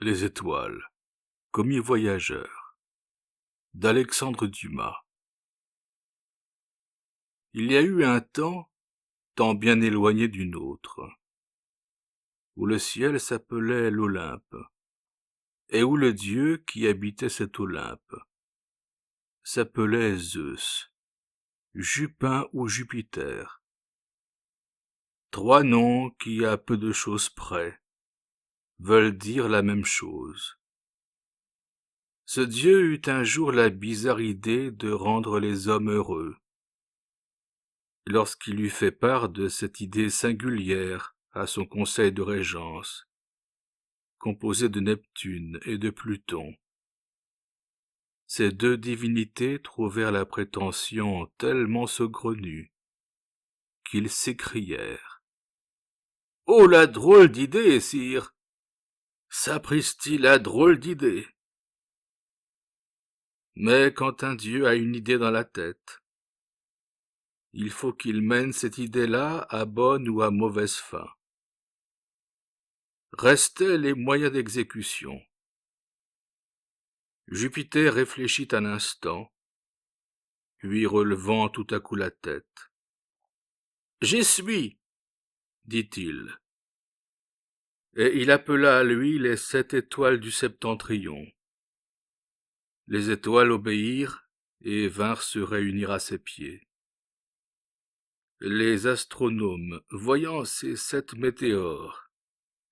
Les étoiles, commis voyageurs, d'Alexandre Dumas. Il y a eu un temps bien éloigné du nôtre, où le ciel s'appelait l'Olympe, et où le dieu qui habitait cet Olympe s'appelait Zeus, Jupin ou Jupiter. Trois noms qui, à peu de choses près, veulent dire la même chose. Ce dieu eut un jour la bizarre idée de rendre les hommes heureux. Lorsqu'il eut fait part de cette idée singulière à son conseil de régence, composé de Neptune et de Pluton, ces deux divinités trouvèrent la prétention tellement saugrenue qu'ils s'écrièrent: « Oh, la drôle d'idée, sire! Sapristi, la drôle d'idée! » Mais quand un dieu a une idée dans la tête, il faut qu'il mène cette idée-là à bonne ou à mauvaise fin. Restaient les moyens d'exécution. Jupiter réfléchit un instant, puis relevant tout à coup la tête. « J'y suis !» dit-il. Et il appela à lui les 7 étoiles du septentrion. Les étoiles obéirent et vinrent se réunir à ses pieds. Les astronomes, voyant ces 7 météores,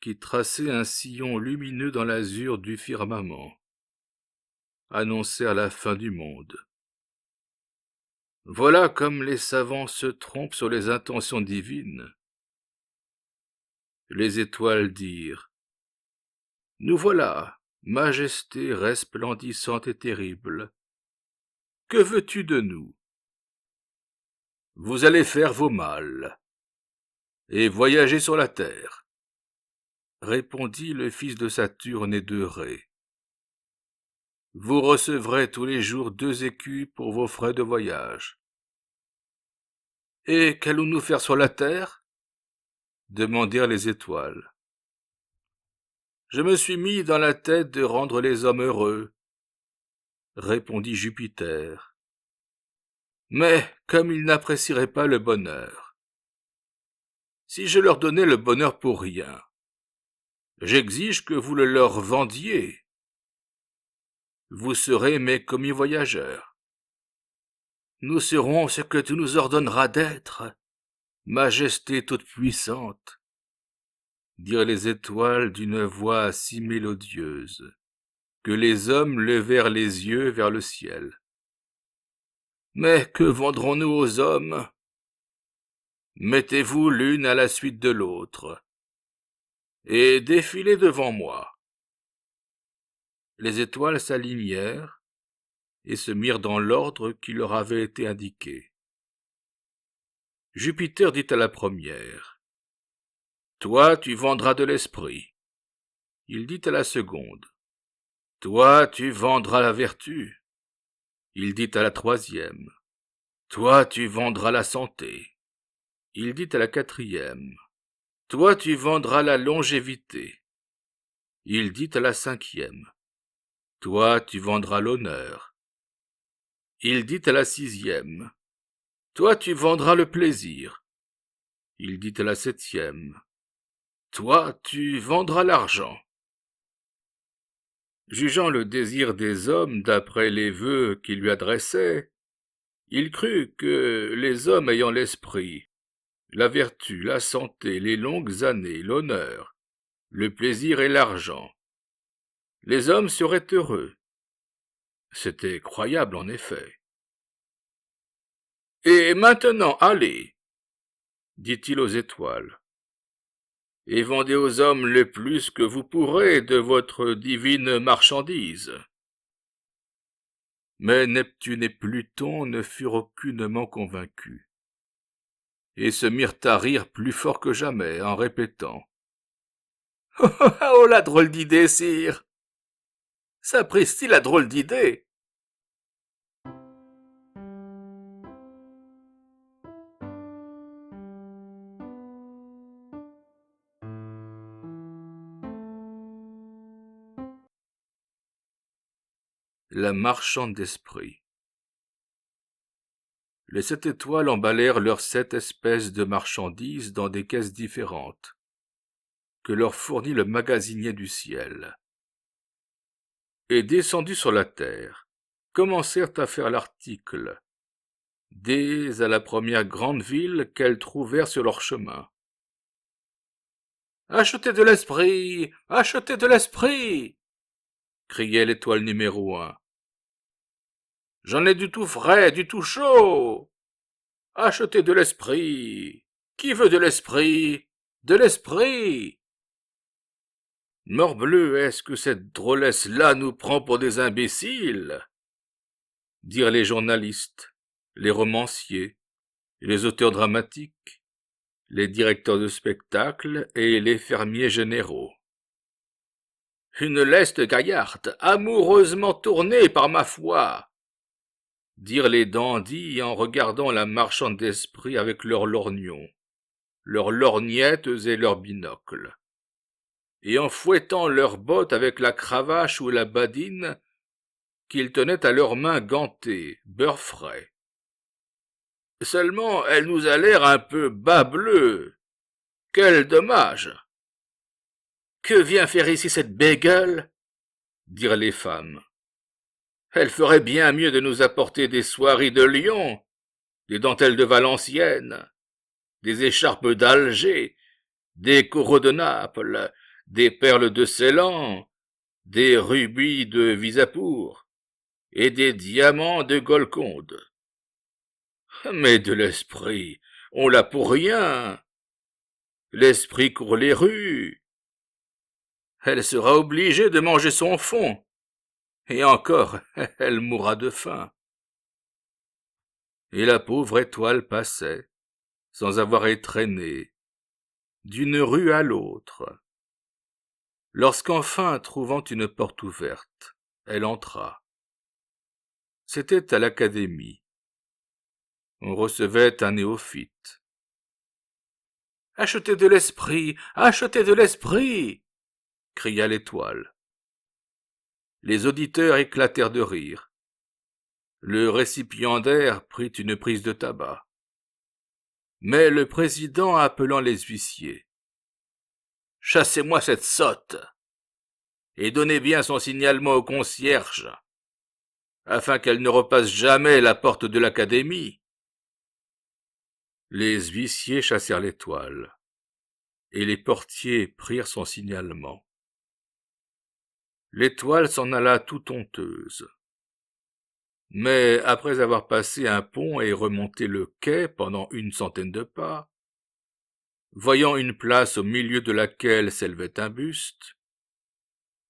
qui traçaient un sillon lumineux dans l'azur du firmament, annoncèrent la fin du monde. Voilà comme les savants se trompent sur les intentions divines. Les étoiles dirent: « Nous voilà, majesté resplendissante et terrible. Que veux-tu de nous? Vous allez faire vos mâles et voyager sur la terre, » répondit le fils de Saturne et de Ré. « Vous recevrez tous les jours 2 écus pour vos frais de voyage. »« Et qu'allons-nous faire sur la terre? » demandèrent les étoiles. « Je me suis mis dans la tête de rendre les hommes heureux, » répondit Jupiter. « Mais comme ils n'apprécieraient pas le bonheur, si je leur donnais le bonheur pour rien, j'exige que vous le leur vendiez. Vous serez mes commis voyageurs. Nous serons ce que tu nous ordonneras d'être, majesté toute-puissante, » dirent les étoiles d'une voix si mélodieuse que les hommes levèrent les yeux vers le ciel. « Mais que vendrons-nous aux hommes? Mettez-vous l'une à la suite de l'autre, et défilez devant moi. » Les étoiles s'alignèrent et se mirent dans l'ordre qui leur avait été indiqué. Jupiter dit à la première: « Toi, tu vendras de l'esprit. » Il dit à la seconde: « Toi, tu vendras la vertu. » Il dit à la troisième: « Toi, tu vendras la santé. » Il dit à la quatrième: « Toi, tu vendras la longévité. » Il dit à la cinquième: « Toi, tu vendras l'honneur. » Il dit à la sixième: « Toi, tu vendras le plaisir. » Il dit à la septième: « Toi, tu vendras l'argent. » Jugeant le désir des hommes d'après les vœux qu'il lui adressait, il crut que les hommes ayant l'esprit, la vertu, la santé, les longues années, l'honneur, le plaisir et l'argent, les hommes seraient heureux. C'était croyable en effet. « Et maintenant, allez, » dit-il aux étoiles, « et vendez aux hommes le plus que vous pourrez de votre divine marchandise. » Mais Neptune et Pluton ne furent aucunement convaincus, et se mirent à rire plus fort que jamais, en répétant: « Oh, la drôle d'idée, sire! Sapristi, la drôle d'idée! » la marchande d'esprit. Les 7 étoiles emballèrent leurs 7 espèces de marchandises dans des caisses différentes, que leur fournit le magasinier du ciel. Et descendus sur la terre, commencèrent à faire l'article, dès à la première grande ville qu'elles trouvèrent sur leur chemin. « Achetez de l'esprit! Achetez de l'esprit !» criait l'étoile numéro 1. « J'en ai du tout frais, du tout chaud! Achetez de l'esprit! Qui veut de l'esprit? De l'esprit !» « Morbleu, est-ce que cette drôlesse-là nous prend pour des imbéciles ?» dirent les journalistes, les romanciers, les auteurs dramatiques, les directeurs de spectacle et les fermiers généraux. « Une leste gaillarde, amoureusement tournée par ma foi !» dirent les dandys en regardant la marchande d'esprit avec leurs lorgnons, leurs lorgnettes et leurs binocles, et en fouettant leurs bottes avec la cravache ou la badine qu'ils tenaient à leurs mains gantées, beurre frais. « Seulement, elle nous a l'air un peu bas-bleu. Quel dommage !»« Que vient faire ici cette bégueule ?» dirent les femmes. « Elle ferait bien mieux de nous apporter des soieries de Lyon, des dentelles de Valenciennes, des écharpes d'Alger, des coraux de Naples, des perles de Ceylan, des rubis de Visapour et des diamants de Golconde. Mais de l'esprit, on l'a pour rien. L'esprit court les rues. Elle sera obligée de manger son fond, et encore, elle mourra de faim. » Et la pauvre étoile passait, sans avoir étraîné, d'une rue à l'autre. Lorsqu'enfin, trouvant une porte ouverte, elle entra. C'était à l'académie. On recevait un néophyte. « Achetez de l'esprit! Achetez de l'esprit !» cria l'étoile. Les auditeurs éclatèrent de rire. Le récipiendaire prit une prise de tabac. Mais le président, appelant les huissiers, « Chassez-moi cette sotte et donnez bien son signalement au concierge, afin qu'elle ne repasse jamais la porte de l'académie. » Les huissiers chassèrent l'étoile, et les portiers prirent son signalement. L'étoile s'en alla tout honteuse. Mais après avoir passé un pont et remonté le quai pendant 100 de pas, voyant une place au milieu de laquelle s'élevait un buste,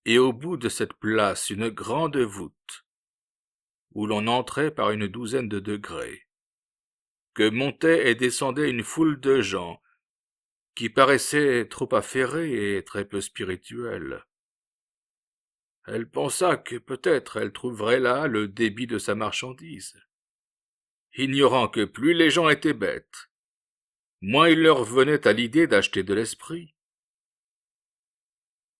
et au bout de cette place une grande voûte, où l'on entrait par une 12 de degrés, que montait et descendait une foule de gens, qui paraissaient trop affairés et très peu spirituels. Elle pensa que peut-être elle trouverait là le débit de sa marchandise, ignorant que plus les gens étaient bêtes, moins il leur venait à l'idée d'acheter de l'esprit.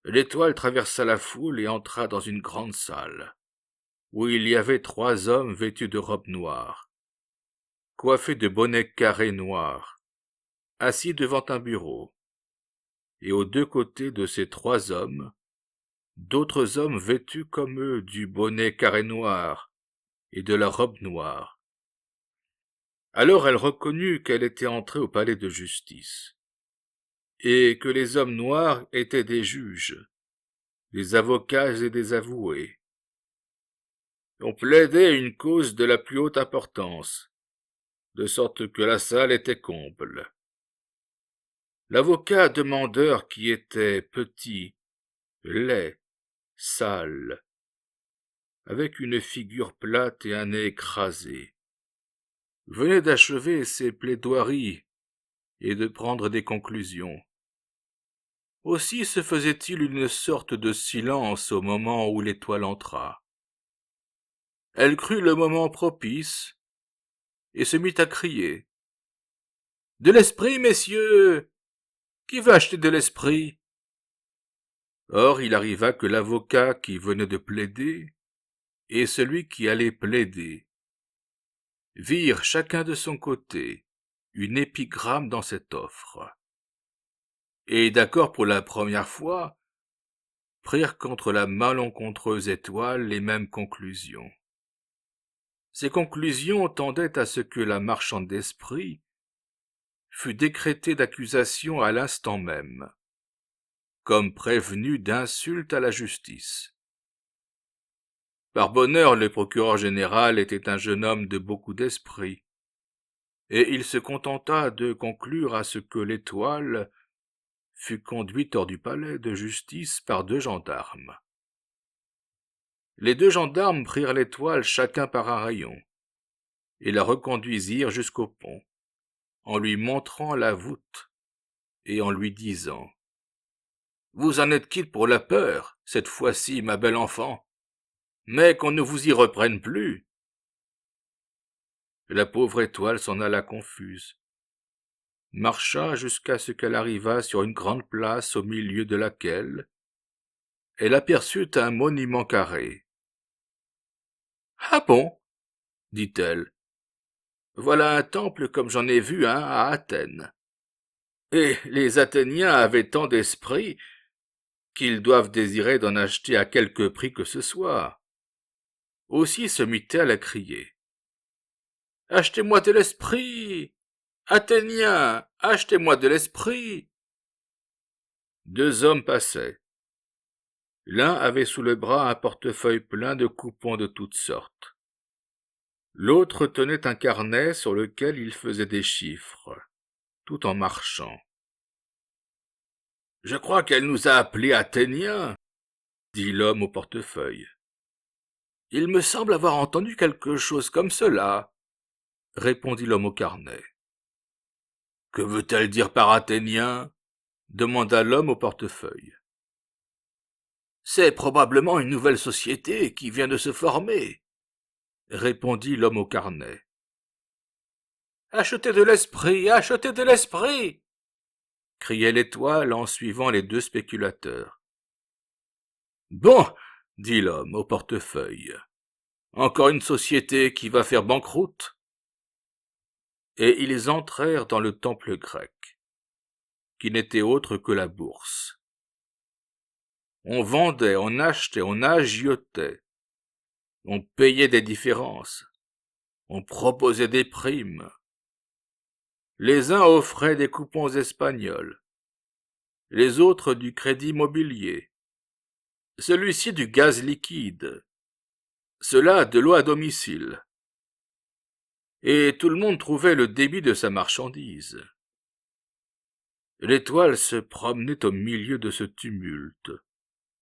L'étoile traversa la foule et entra dans une grande salle, où il y avait 3 hommes vêtus de robes noires, coiffés de bonnets carrés noirs, assis devant un bureau, et aux 2 côtés de ces 3 hommes, d'autres hommes vêtus comme eux du bonnet carré noir et de la robe noire. Alors elle reconnut qu'elle était entrée au palais de justice, et que les hommes noirs étaient des juges, des avocats et des avoués. On plaidait une cause de la plus haute importance, de sorte que la salle était comble. L'avocat demandeur, qui était petit, laid, sale, avec une figure plate et un nez écrasé, venait d'achever ses plaidoiries et de prendre des conclusions. Aussi se faisait-il une sorte de silence au moment où l'étoile entra. Elle crut le moment propice et se mit à crier. « De l'esprit, messieurs! Qui veut acheter de l'esprit ?» Or il arriva que l'avocat qui venait de plaider et celui qui allait plaider virent chacun de son côté une épigramme dans cette offre, et d'accord pour la première fois, prirent contre la malencontreuse étoile les mêmes conclusions. Ces conclusions tendaient à ce que la marchande d'esprit fût décrétée d'accusation à l'instant même, comme prévenue d'insulte à la justice. Par bonheur, le procureur général était un jeune homme de beaucoup d'esprit, et il se contenta de conclure à ce que l'étoile fut conduite hors du palais de justice par 2 gendarmes. Les 2 gendarmes prirent l'étoile chacun par un rayon, et la reconduisirent jusqu'au pont, en lui montrant la voûte, et en lui disant « Vous en êtes quitte pour la peur, cette fois-ci, ma belle enfant, mais qu'on ne vous y reprenne plus. » La pauvre étoile s'en alla confuse, marcha jusqu'à ce qu'elle arrivât sur une grande place au milieu de laquelle elle aperçut un monument carré. « Ah bon ?» dit-elle. « Voilà un temple comme j'en ai vu un à Athènes. Et les Athéniens avaient tant d'esprit qu'ils doivent désirer d'en acheter à quelque prix que ce soit. » Aussi se mit-elle à crier. « Achetez-moi de l'esprit! Athéniens, achetez-moi de l'esprit !» 2 hommes passaient. L'un avait sous le bras un portefeuille plein de coupons de toutes sortes. L'autre tenait un carnet sur lequel il faisait des chiffres, tout en marchant. « Je crois qu'elle nous a appelés Athéniens, » dit l'homme au portefeuille. « Il me semble avoir entendu quelque chose comme cela, » répondit l'homme au carnet. « Que veut-elle dire par Athénien ?» demanda l'homme au portefeuille. « C'est probablement une nouvelle société qui vient de se former, » répondit l'homme au carnet. « Achetez de l'esprit, achetez de l'esprit !» criait l'étoile en suivant les 2 spéculateurs. « Bon, » dit l'homme au portefeuille, « encore une société qui va faire banqueroute ?» Et ils entrèrent dans le temple grec, qui n'était autre que la bourse. On vendait, on achetait, on agiotait, on payait des différences, on proposait des primes. Les uns offraient des coupons espagnols, les autres du crédit mobilier, celui-ci du gaz liquide, cela de l'eau à domicile. Et tout le monde trouvait le débit de sa marchandise. L'étoile se promenait au milieu de ce tumulte,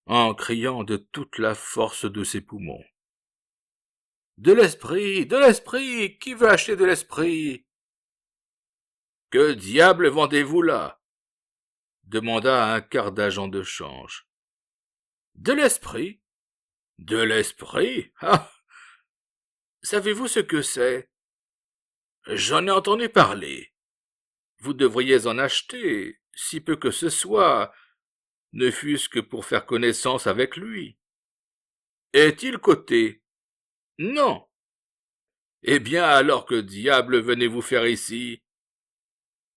en criant de toute la force de ses poumons. « De l'esprit, qui veut acheter de l'esprit ?»« Que diable vendez-vous là ?» demanda un quart d'agent de change. « De l'esprit. »« De l'esprit ? Ah ! Savez-vous ce que c'est ? » ?»« J'en ai entendu parler. Vous devriez en acheter, si peu que ce soit, ne fût-ce que pour faire connaissance avec lui. » »« Est-il coté ? » ?»« Non. »« Eh bien, alors que diable venez-vous faire ici ?»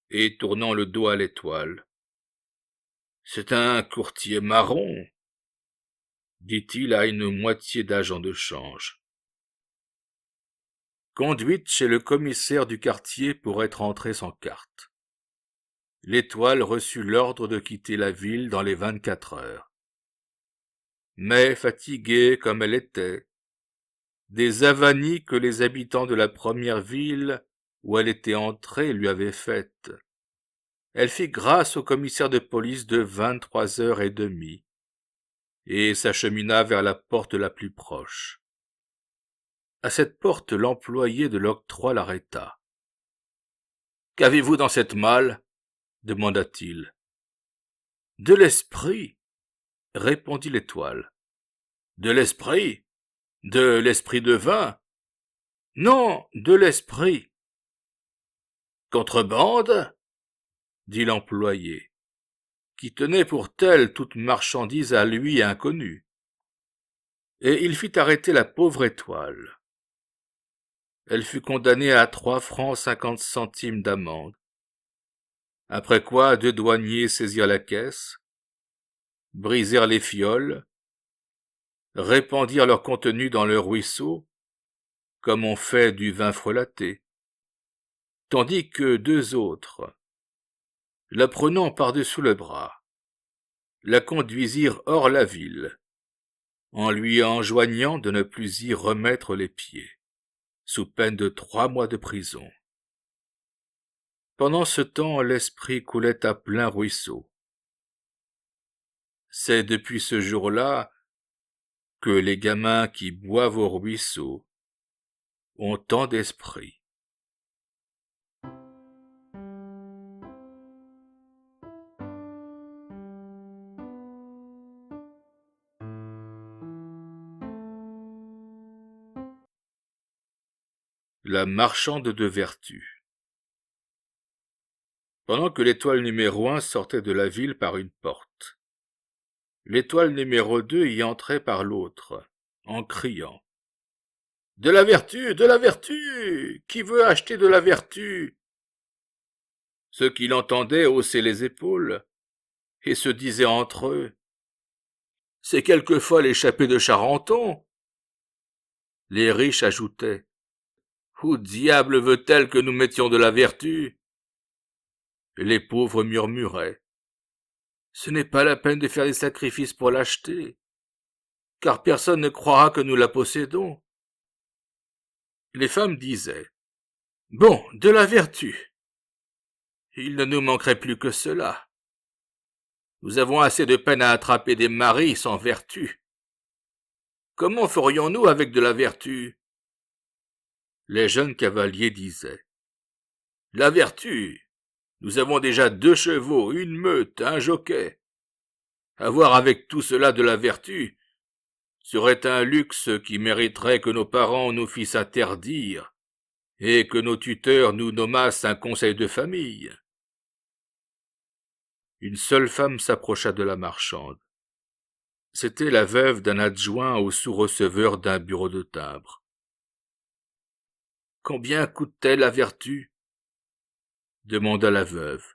Et tournant le dos à l'étoile. « C'est un courtier marron, » dit-il à une moitié d'agent de change. Conduite chez le commissaire du quartier pour être entrée sans carte. L'étoile reçut l'ordre de quitter la ville dans les 24 heures. Mais fatiguée comme elle était, des avanies que les habitants de la première ville où elle était entrée lui avaient faites, elle fit grâce au commissaire de police de 23h30 et s'achemina vers la porte la plus proche. À cette porte, l'employé de l'octroi l'arrêta. « Qu'avez-vous dans cette malle ?» demanda-t-il. « De l'esprit, » répondit l'étoile. « De l'esprit ? De l'esprit de vin ? » ?»« Non, de l'esprit. »« Contrebande ?» dit l'employé, qui tenait pour telle toute marchandise à lui inconnue. et il fit arrêter la pauvre Étoile. Elle fut condamnée à 3 francs 50 centimes d'amende. Après quoi 2 douaniers saisirent la caisse, brisèrent les fioles, répandirent leur contenu dans le ruisseau, comme on fait du vin frelaté, tandis que 2 autres, la prenant par-dessous le bras, la conduisirent hors la ville, en lui enjoignant de ne plus y remettre les pieds, sous peine de 3 mois de prison. Pendant ce temps, l'esprit coulait à plein ruisseau. C'est depuis ce jour-là que les gamins qui boivent au ruisseau ont tant d'esprit. La marchande de vertu. Pendant que l'étoile numéro 1 sortait de la ville par une porte, l'étoile numéro 2 y entrait par l'autre, en criant « De la vertu, de la vertu! Qui veut acheter de la vertu ?» Ceux qui l'entendaient haussaient les épaules et se disaient entre eux « C'est quelquefois l'échappée de Charenton !» Les riches ajoutaient « Où diable veut-elle que nous mettions de la vertu ?» Les pauvres murmuraient « Ce n'est pas la peine de faire des sacrifices pour l'acheter, car personne ne croira que nous la possédons. » Les femmes disaient « Bon, de la vertu. Il ne nous manquerait plus que cela. Nous avons assez de peine à attraper des maris sans vertu. Comment ferions-nous avec de la vertu ?» Les jeunes cavaliers disaient « La vertu. Nous avons déjà 2 chevaux, une meute, un jockey. Avoir avec tout cela de la vertu serait un luxe qui mériterait que nos parents nous fissent interdire et que nos tuteurs nous nommassent un conseil de famille. » Une seule femme s'approcha de la marchande. C'était la veuve d'un adjoint au sous-receveur d'un bureau de timbre. « Combien coûte-t-elle la vertu ?» demanda la veuve.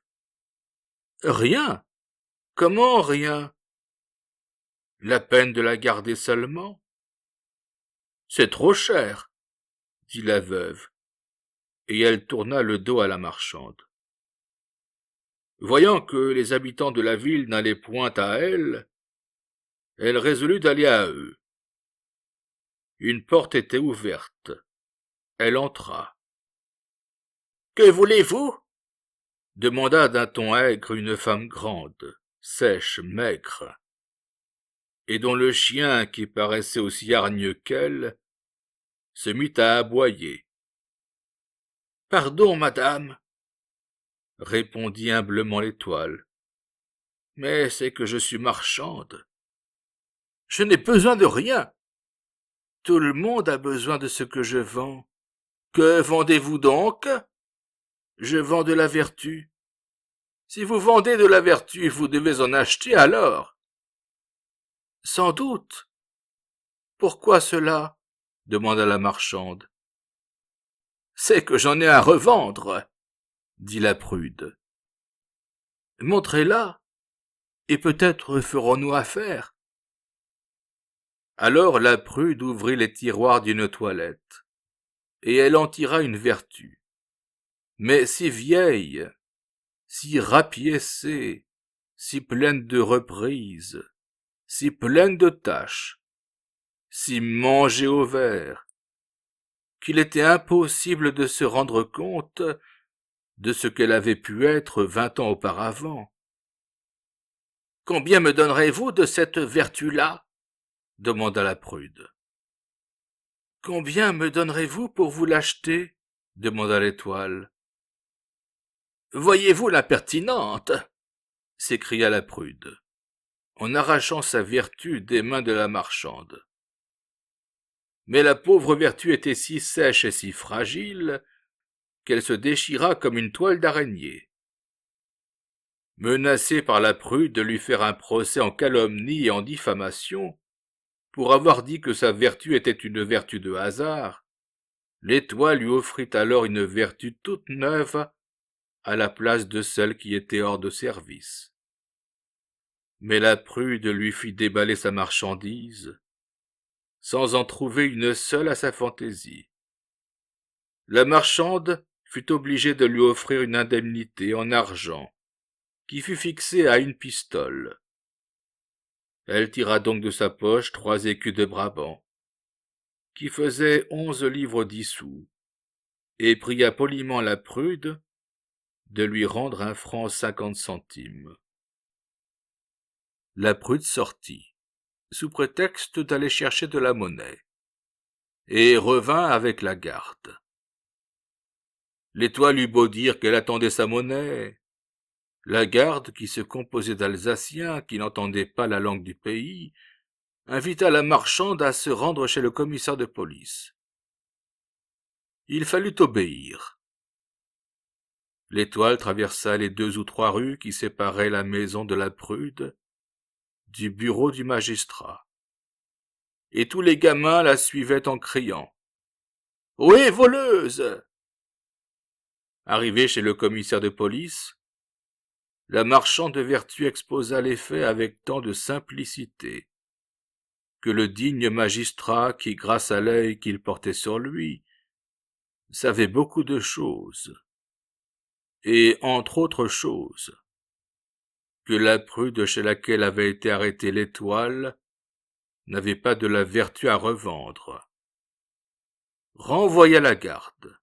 « Rien. Comment rien ? La peine de la garder seulement ? C'est trop cher, dit la veuve, et elle tourna le dos à la marchande. Voyant que les habitants de la ville n'allaient point à elle, elle résolut d'aller à eux. Une porte était ouverte. Elle entra. « Que voulez-vous » demanda d'un ton aigre une femme grande, sèche, maigre, et dont le chien, qui paraissait aussi hargneux qu'elle, se mit à aboyer. « Pardon, madame, » répondit humblement l'étoile, « mais c'est que je suis marchande. Je n'ai besoin de rien. Tout le monde a besoin de ce que je vends. Que vendez-vous donc ? Je vends de la vertu. Si vous vendez de la vertu, vous devez en acheter alors. » « Sans doute. Pourquoi cela ? » demanda la marchande. « C'est que j'en ai à revendre, » dit la prude. « Montrez-la, et peut-être ferons-nous affaire. » Alors la prude ouvrit les tiroirs d'une toilette, et elle en tira une vertu, mais si vieille, si rapiécée, si pleine de reprises, si pleine de taches, si mangée au verre, qu'il était impossible de se rendre compte de ce qu'elle avait pu être 20 ans auparavant. « Combien me donnerez-vous de cette vertu-là » demanda la prude. « Combien me donnerez-vous pour vous l'acheter » demanda l'étoile. « Voyez-vous l'impertinente » s'écria la prude, en arrachant sa vertu des mains de la marchande. Mais la pauvre vertu était si sèche et si fragile qu'elle se déchira comme une toile d'araignée. Menacée par la prude de lui faire un procès en calomnie et en diffamation, Pour avoir dit que sa vertu était une vertu de hasard, l'Étoile lui offrit alors une vertu toute neuve à la place de celle qui était hors de service. Mais la Prude lui fit déballer sa marchandise, sans en trouver une seule à sa fantaisie. La marchande fut obligée de lui offrir une indemnité en argent, qui fut fixée à 1 pistole. Elle tira donc de sa poche 3 écus de Brabant, qui faisaient 11 livres 10 sous, et pria poliment la Prude de lui rendre 1 franc 50 centimes. La Prude sortit, sous prétexte d'aller chercher de la monnaie, et revint avec la garde. L'Étoile eut beau dire qu'elle attendait sa monnaie. La garde, qui se composait d'Alsaciens qui n'entendaient pas la langue du pays, invita la marchande à se rendre chez le commissaire de police. Il fallut obéir. L'Étoile traversa les 2 ou 3 rues qui séparaient la maison de la Prude du bureau du magistrat. Et tous les gamins la suivaient en criant « Ohé, voleuse !» Arrivée chez le commissaire de police, la marchande de vertu exposa les faits avec tant de simplicité que le digne magistrat, qui, grâce à l'œil qu'il portait sur lui, savait beaucoup de choses, et, entre autres choses, que la Prude chez laquelle avait été arrêtée l'Étoile n'avait pas de la vertu à revendre, renvoya la garde,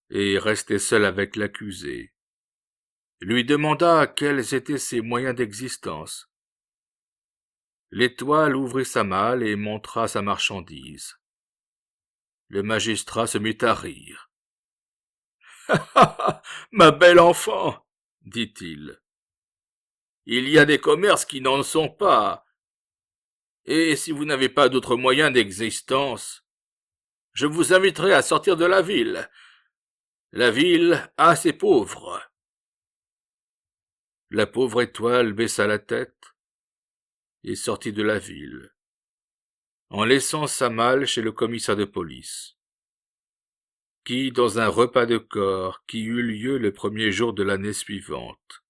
et, resté seul avec l'accusé, lui demanda quels étaient ses moyens d'existence. L'Étoile ouvrit sa malle et montra sa marchandise. Le magistrat se mit à rire. « Ma belle enfant, dit-il, il y a des commerces qui n'en sont pas, et si vous n'avez pas d'autres moyens d'existence, je vous inviterai à sortir de la ville. La ville a ses pauvres. » La pauvre Étoile baissa la tête et sortit de la ville, en laissant sa malle chez le commissaire de police, qui, dans un repas de corps qui eut lieu le 1er jour de l'année suivante,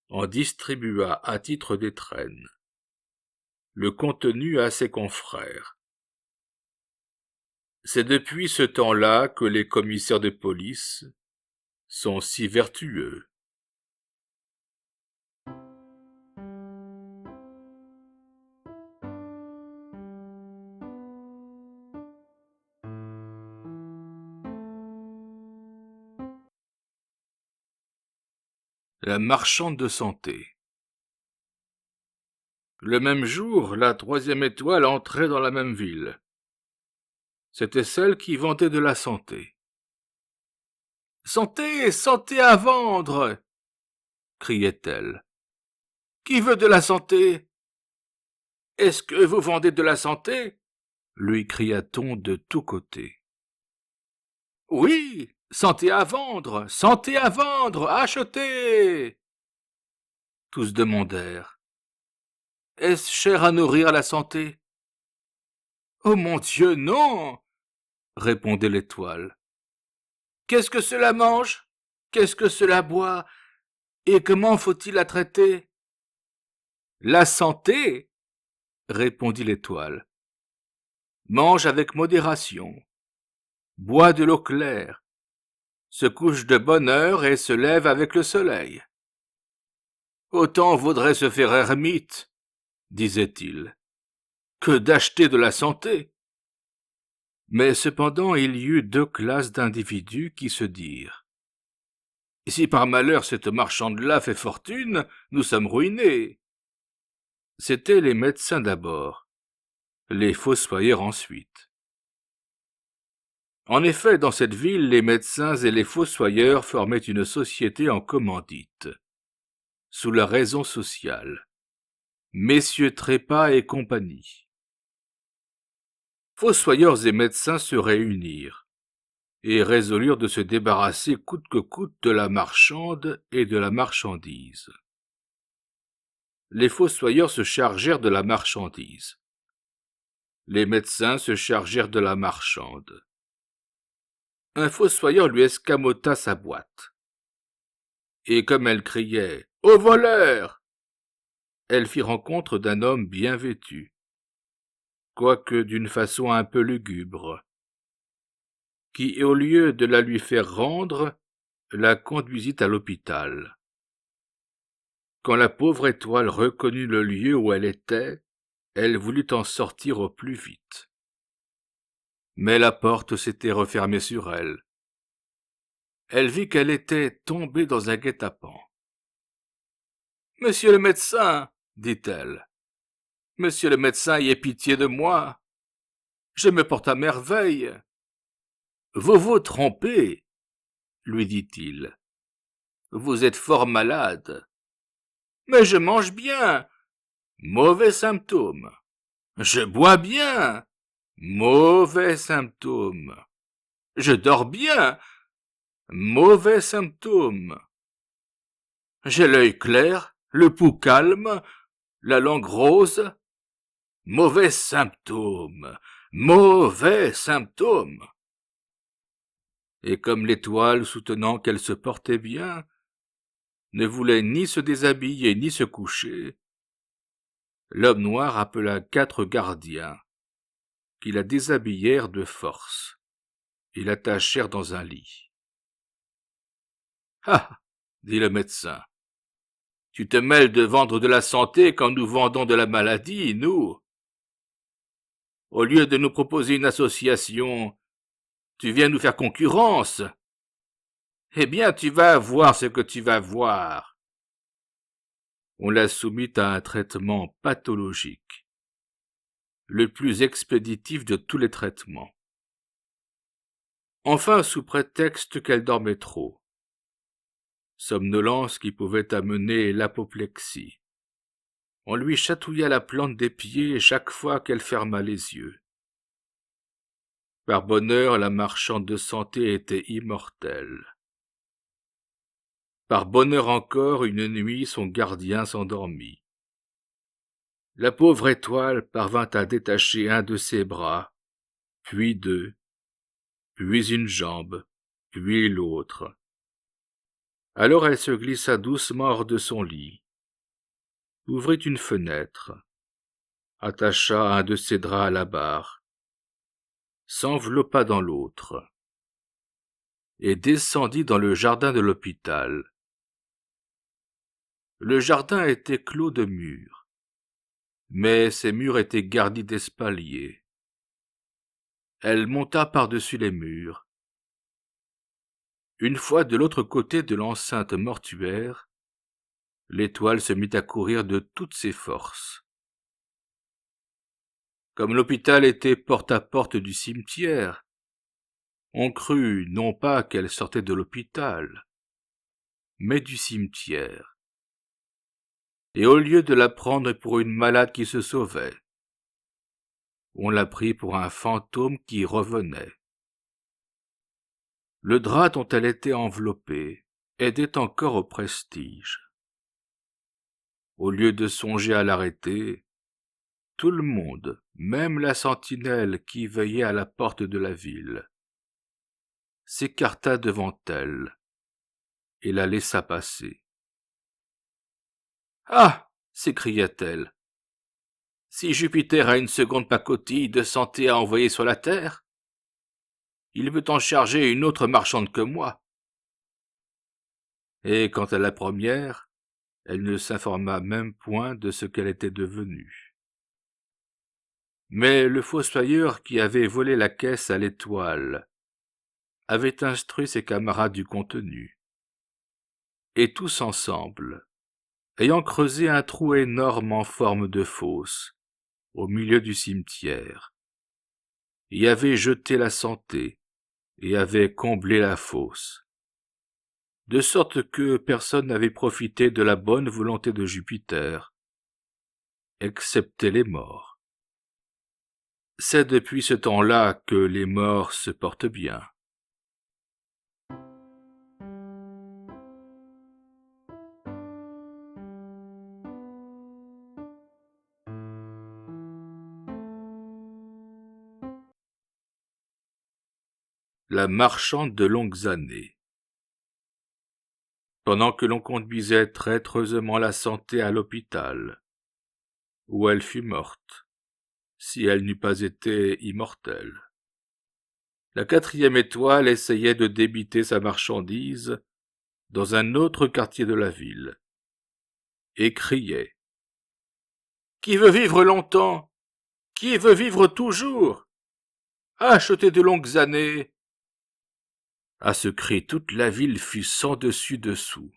en distribua à titre d'étrenne le contenu à ses confrères. C'est depuis ce temps-là que les commissaires de police sont si vertueux. La marchande de santé. Le même jour, la 3e étoile entrait dans la même ville. C'était celle qui vendait de la santé. « Santé, santé à vendre !» criait-elle. « Qui veut de la santé ? Est-ce que vous vendez de la santé ?» lui cria-t-on de tous côtés. « Oui, santé à vendre, achetez !» Tous demandèrent. « Est-ce cher à nourrir la santé ?»« Oh mon Dieu, non !» répondait l'Étoile. « Qu'est-ce que cela mange ? Qu'est-ce que cela boit ? Et comment faut-il la traiter ? » « La santé, répondit l'Étoile, mange avec modération, boit de l'eau claire, se couche de bonne heure et se lève avec le soleil. Autant vaudrait se faire ermite, disait-il, que d'acheter de la santé. Mais cependant il y eut 2 classes d'individus qui se dirent : si par malheur cette marchande-là fait fortune, nous sommes ruinés. C'étaient les médecins d'abord, les fossoyeurs ensuite. En effet, dans cette ville, les médecins et les fossoyeurs formaient une société en commandite, sous la raison sociale, messieurs Trépas et compagnie. Fossoyeurs et médecins se réunirent, et résolurent de se débarrasser coûte que coûte de la marchande et de la marchandise. Les fossoyeurs se chargèrent de la marchandise, Les médecins se chargèrent de la marchande. Un fossoyeur lui escamota sa boîte. Et comme elle criait « Au voleur !» elle fit rencontre d'un homme bien vêtu, quoique d'une façon un peu lugubre, qui, au lieu de la lui faire rendre, la conduisit à l'hôpital. Quand la pauvre étoile reconnut le lieu où elle était, elle voulut en sortir au plus vite. Mais la porte s'était refermée sur elle. Elle vit qu'elle était tombée dans un guet-apens. « Monsieur le médecin, dit-elle, monsieur le médecin, ayez pitié de moi. Je me porte à merveille. Vous vous trompez, lui dit-il. Vous êtes fort malade. Mais je mange bien. Mauvais symptôme. Je bois bien. Mauvais symptôme. Je dors bien. Mauvais symptôme. J'ai l'œil clair, le pouls calme, la langue rose. Mauvais symptôme. Mauvais symptôme. Et comme l'étoile, soutenant qu'elle se portait bien, ne voulait ni se déshabiller ni se coucher, l'homme noir appela 4 gardiens, qui la déshabillèrent de force et l'attachèrent dans un lit. « Ah !» dit le médecin, « tu te mêles de vendre de la santé quand nous vendons de la maladie, nous. Au lieu de nous proposer une association, tu viens nous faire concurrence. Eh bien, tu vas voir ce que tu vas voir. » On la soumit à un traitement pathologique, le plus expéditif de tous les traitements. Enfin, sous prétexte qu'elle dormait trop, somnolence qui pouvait amener l'apoplexie, on lui chatouilla la plante des pieds chaque fois qu'elle ferma les yeux. Par bonheur, la marchande de santé était immortelle. Par bonheur encore, une nuit, son gardien s'endormit. La pauvre étoile parvint à détacher un de ses bras, puis 2, puis une jambe, puis l'autre. Alors elle se glissa doucement hors de son lit, ouvrit une fenêtre, attacha un de ses draps à la barre, s'enveloppa dans l'autre, et descendit dans le jardin de l'hôpital. Le jardin était clos de murs, mais ces murs étaient garnis d'espaliers. Elle monta par-dessus les murs. Une fois de l'autre côté de l'enceinte mortuaire, l'étoile se mit à courir de toutes ses forces. Comme l'hôpital était porte à porte du cimetière, on crut non pas qu'elle sortait de l'hôpital, mais du cimetière. Et au lieu de la prendre pour une malade qui se sauvait, on la prit pour un fantôme qui revenait. Le drap dont elle était enveloppée aidait encore au prestige. Au lieu de songer à l'arrêter, tout le monde, même la sentinelle qui veillait à la porte de la ville, s'écarta devant elle et la laissa passer. « Ah !» s'écria-t-elle. « Si Jupiter a une seconde pacotille de santé à envoyer sur la terre, il veut en charger une autre marchande que moi. » Et quant à la première, elle ne s'informa même point de ce qu'elle était devenue. Mais le fossoyeur qui avait volé la caisse à l'étoile avait instruit ses camarades du contenu. Et tous ensemble, ayant creusé un trou énorme en forme de fosse, au milieu du cimetière, y avaient jeté la santé et avaient comblé la fosse, de sorte que personne n'avait profité de la bonne volonté de Jupiter, excepté les morts. C'est depuis ce temps-là que les morts se portent bien. La marchande de longues années. Pendant que l'on conduisait traîtreusement la santé à l'hôpital, où elle fut morte, si elle n'eût pas été immortelle. La 4e étoile essayait de débiter sa marchandise dans un autre quartier de la ville, et criait « Qui veut vivre longtemps? Qui veut vivre toujours? Achetez de longues années !» À ce cri, toute la ville fut sans dessus dessous.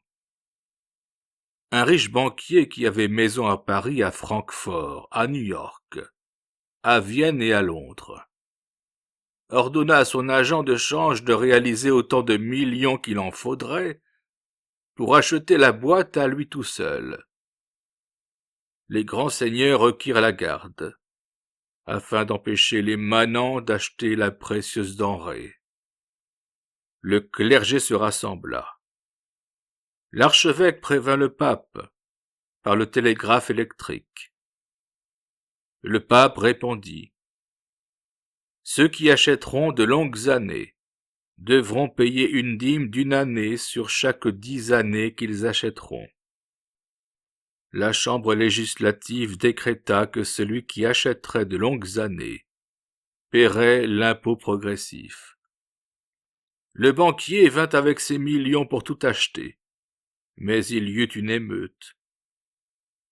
Un riche banquier qui avait maison à Paris, à Francfort, à New York, à Vienne et à Londres, ordonna à son agent de change de réaliser autant de millions qu'il en faudrait pour acheter la boîte à lui tout seul. Les grands seigneurs requirent la garde, afin d'empêcher les manants d'acheter la précieuse denrée. Le clergé se rassembla. L'archevêque prévint le pape par le télégraphe électrique. Le pape répondit « Ceux qui achèteront de longues années devront payer une dîme d'1 année sur chaque 10 années qu'ils achèteront. » La Chambre législative décréta que celui qui achèterait de longues années paierait l'impôt progressif. Le banquier vint avec ses millions pour tout acheter, mais il y eut une émeute.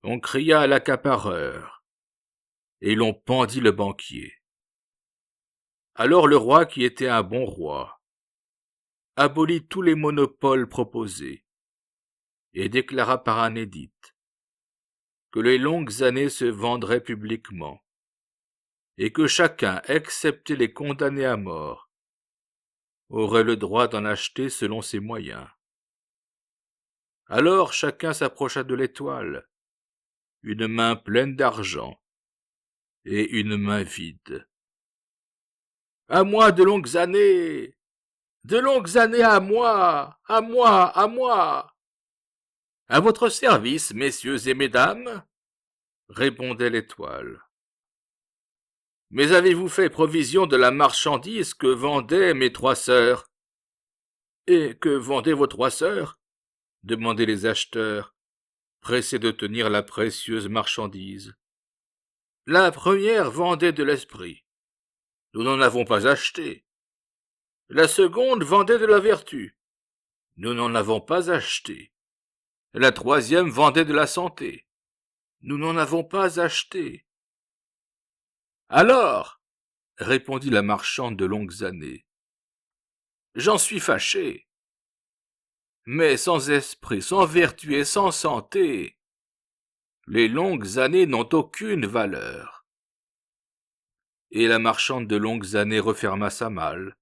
On cria à l'accapareur, et l'on pendit le banquier. Alors le roi, qui était un bon roi, abolit tous les monopoles proposés, et déclara par un édit que les longues années se vendraient publiquement, et que chacun, excepté les condamnés à mort, aurait le droit d'en acheter selon ses moyens. Alors chacun s'approcha de l'étoile, une main pleine d'argent et une main vide. « À moi de longues années! De longues années à moi! À moi! À moi! » « À votre service, messieurs et mesdames, » répondait l'étoile. « Mais avez-vous fait provision de la marchandise que vendaient mes 3 sœurs? »« Et que vendaient vos 3 sœurs? » demandaient les acheteurs, pressés de tenir la précieuse marchandise. « La première vendait de l'esprit. Nous n'en avons pas acheté. La seconde vendait de la vertu. Nous n'en avons pas acheté. La 3e vendait de la santé. Nous n'en avons pas acheté. »« Alors, répondit la marchande de longues années, j'en suis fâché. Mais sans esprit, sans vertu et sans santé, les longues années n'ont aucune valeur. » Et la marchande de longues années referma sa malle,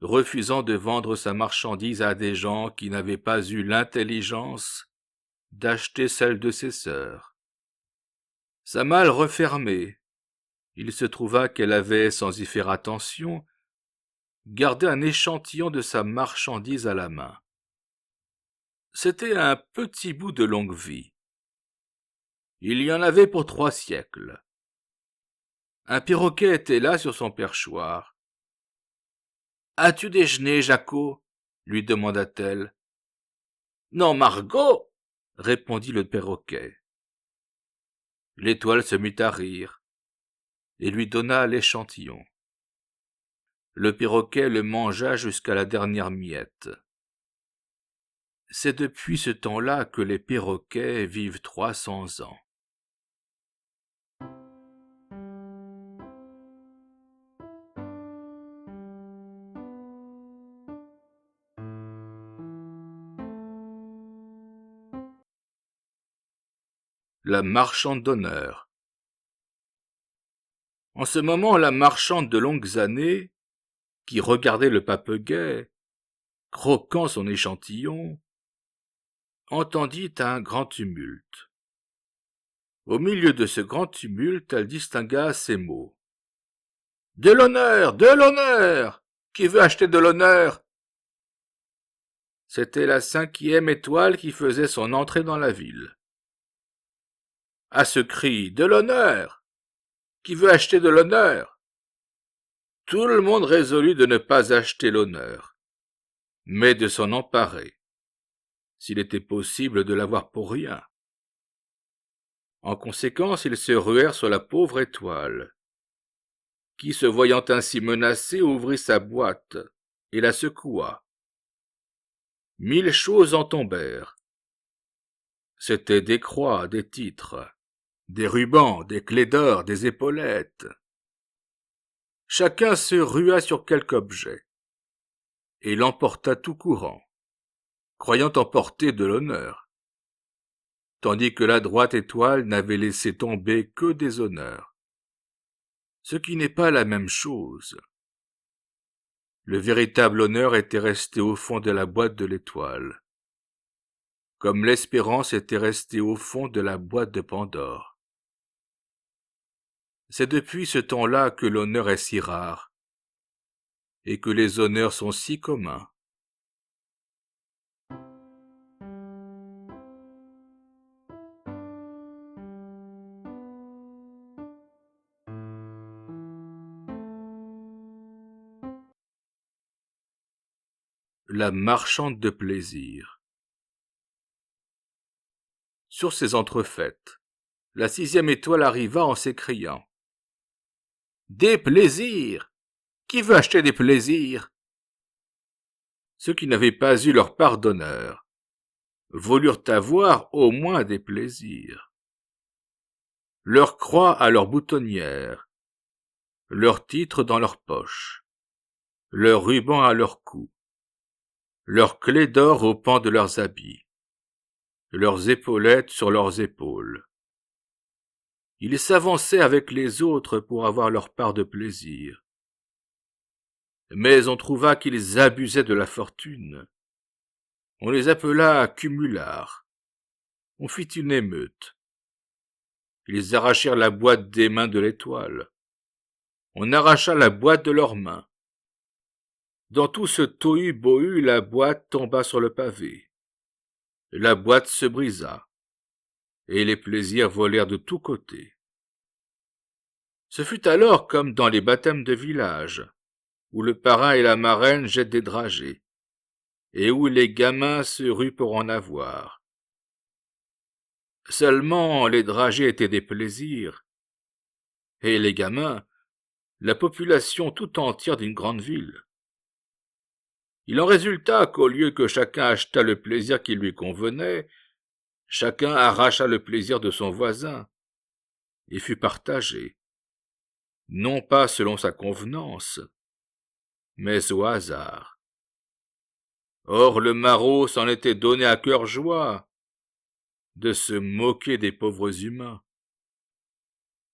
refusant de vendre sa marchandise à des gens qui n'avaient pas eu l'intelligence d'acheter celle de ses sœurs. Sa malle refermée, il se trouva qu'elle avait, sans y faire attention, gardé un échantillon de sa marchandise à la main. C'était un petit bout de longue vie. Il y en avait pour 3 siècles. Un perroquet était là sur son perchoir. « As-tu déjeuné, Jacquot ?» lui demanda-t-elle. « Non, Margot !» répondit le perroquet. L'étoile se mit à rire et lui donna l'échantillon. Le perroquet le mangea jusqu'à la dernière miette. C'est depuis ce temps-là que les perroquets vivent 300 ans. La marchande d'honneur. En ce moment, la marchande de longues années, qui regardait le papegaie, croquant son échantillon, entendit un grand tumulte. Au milieu de ce grand tumulte, elle distingua ces mots. « De l'honneur! De l'honneur! Qui veut acheter de l'honneur ?» C'était la 5e étoile qui faisait son entrée dans la ville. À ce cri « De l'honneur ! Qui veut acheter de l'honneur ?» Tout le monde résolut de ne pas acheter l'honneur, mais de s'en emparer, s'il était possible de l'avoir pour rien. En conséquence, ils se ruèrent sur la pauvre étoile, qui, se voyant ainsi menacée, ouvrit sa boîte et la secoua. 1000 choses en tombèrent. C'étaient des croix, des titres, des rubans, des clés d'or, des épaulettes. Chacun se rua sur quelque objet, et l'emporta tout courant, croyant emporter de l'honneur, tandis que la droite étoile n'avait laissé tomber que des honneurs. Ce qui n'est pas la même chose. Le véritable honneur était resté au fond de la boîte de l'étoile, comme l'espérance était restée au fond de la boîte de Pandore. C'est depuis ce temps-là que l'honneur est si rare, et que les honneurs sont si communs. La marchande de plaisir. Sur ces entrefaites, la 6e étoile arriva en s'écriant: « Des plaisirs! Qui veut acheter des plaisirs ?» Ceux qui n'avaient pas eu leur part d'honneur voulurent avoir au moins des plaisirs. Leur croix à leur boutonnière, leur titre dans leur poche, leur ruban à leur cou, leurs clés d'or au pan de leurs habits, leurs épaulettes sur leurs épaules. Ils s'avançaient avec les autres pour avoir leur part de plaisir. Mais on trouva qu'ils abusaient de la fortune. On les appela cumulards. On fit une émeute. Ils arrachèrent la boîte des mains de l'étoile. On arracha la boîte de leurs mains. Dans tout ce tohu-bohu, la boîte tomba sur le pavé. La boîte se brisa, et les plaisirs volèrent de tous côtés. Ce fut alors comme dans les baptêmes de village, où le parrain et la marraine jettent des dragées, et où les gamins se ruent pour en avoir. Seulement les dragées étaient des plaisirs, et les gamins, la population tout entière d'une grande ville. Il en résulta qu'au lieu que chacun achetât le plaisir qui lui convenait, chacun arracha le plaisir de son voisin, et fut partagé, non pas selon sa convenance, mais au hasard. Or le maraud s'en était donné à cœur joie de se moquer des pauvres humains.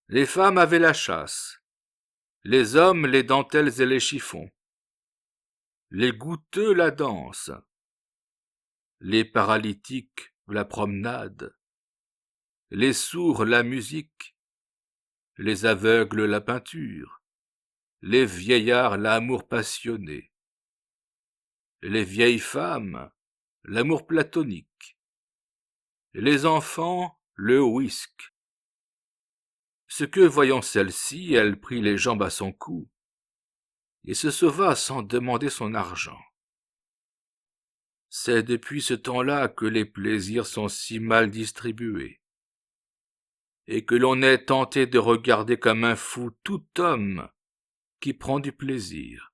Les femmes avaient la chasse, les hommes les dentelles et les chiffons, les goutteux la danse, les paralytiques la promenade, les sourds la musique, les aveugles la peinture, les vieillards l'amour passionné, les vieilles femmes l'amour platonique, les enfants le whisk. Ce que, voyant celle-ci, elle prit les jambes à son cou et se sauva sans demander son argent. C'est depuis ce temps-là que les plaisirs sont si mal distribués, et que l'on est tenté de regarder comme un fou tout homme qui prend du plaisir.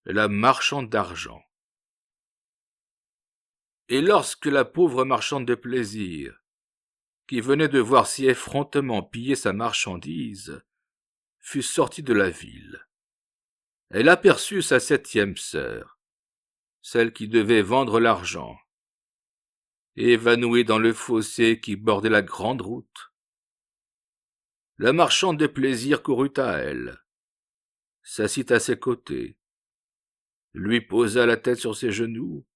La marchande d'argent. Et lorsque la pauvre marchande de plaisir, qui venait de voir si effrontément piller sa marchandise, fut sortie de la ville, elle aperçut sa 7e sœur, celle qui devait vendre l'argent, évanouie dans le fossé qui bordait la grande route. La marchande de plaisir courut à elle, s'assit à ses côtés, lui posa la tête sur ses genoux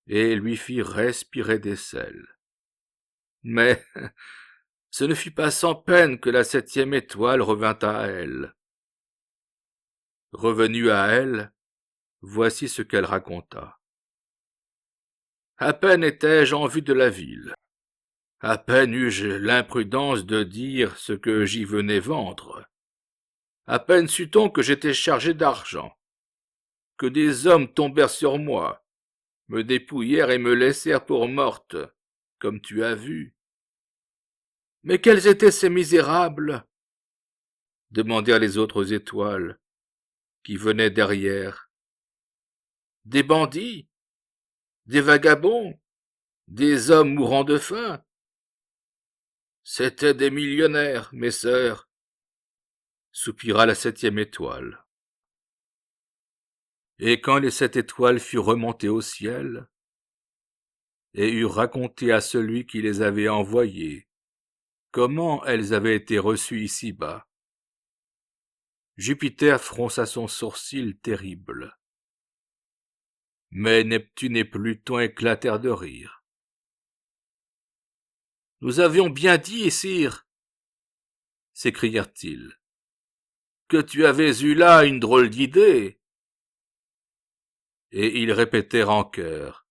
et lui fit respirer des sels. Mais ce ne fut pas sans peine que la 7e étoile revint à elle. Revenue à elle, voici ce qu'elle raconta. À peine étais-je en vue de la ville. À peine eus-je l'imprudence de dire ce que j'y venais vendre. À peine sut-on que j'étais chargé d'argent, que des hommes tombèrent sur moi, me dépouillèrent et me laissèrent pour morte, comme tu as vu. Mais quels étaient ces misérables? Demandèrent les autres étoiles, qui venaient derrière. Des bandits? Des vagabonds? Des hommes mourant de faim? C'étaient des millionnaires, mes sœurs, soupira la 7e étoile. Et quand les 7 étoiles furent remontées au ciel, et eurent raconté à celui qui les avait envoyées comment elles avaient été reçues ici-bas, Jupiter fronça son sourcil terrible. Mais Neptune et Pluton éclatèrent de rire. « Nous avions bien dit, sire, s'écrièrent-ils, que tu avais eu là une drôle d'idée. » Et ils répétèrent en chœur.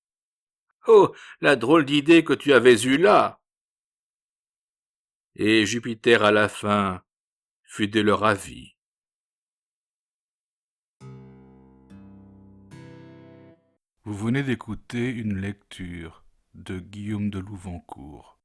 « Oh, la drôle d'idée que tu avais eue là !» Et Jupiter à la fin fut de leur avis. Vous venez d'écouter une lecture de Guillaume de Louvancourt.